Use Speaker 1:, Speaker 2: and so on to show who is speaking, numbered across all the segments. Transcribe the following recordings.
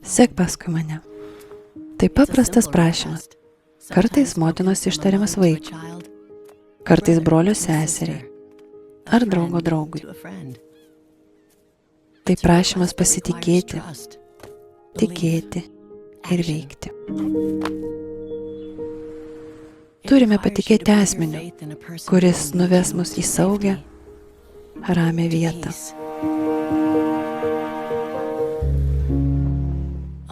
Speaker 1: Sek paskui mane. Tai paprastas prašymas. Kartais motinos ištariamas vaikui, kartais brolio seseriai ar draugo draugui. Tai prašymas pasitikėti, tikėti ir veikti. Turime patikėti asmeniu, kuris nuves mus į saugią, ramią vietą.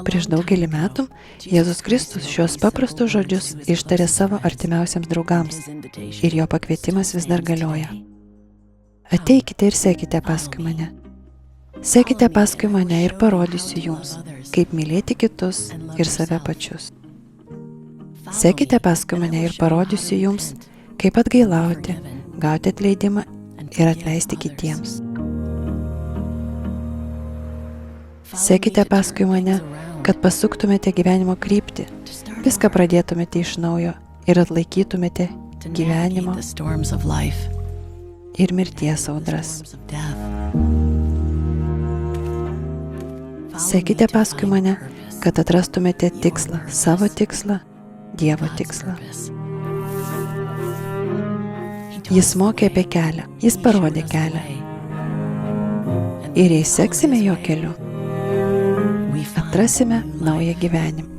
Speaker 1: Prieš daugelį metų Jėzus Kristus šios paprastus žodžius ištarė savo artimiausiams draugams ir jo pakvietimas vis dar galioja. Ateikite ir sekite paskui mane. Sekite paskui mane ir parodysiu jums, kaip mylėti kitus ir save pačius. Sekite paskui mane ir parodysiu jums, kaip atgailauti, gauti atleidimą ir atleisti kitiems. Sekite paskui mane, kad pasuktumėte gyvenimo kryptį, viską pradėtumėte iš naujo ir atlaikytumėte gyvenimo ir mirties audras. Sekite paskui mane, kad atrastumėte tikslą, savo tikslą, Dievo tikslą. Jis mokė apie kelią, jis parodė kelią. Ir jei seksime jo keliu, atrasime naują gyvenimą.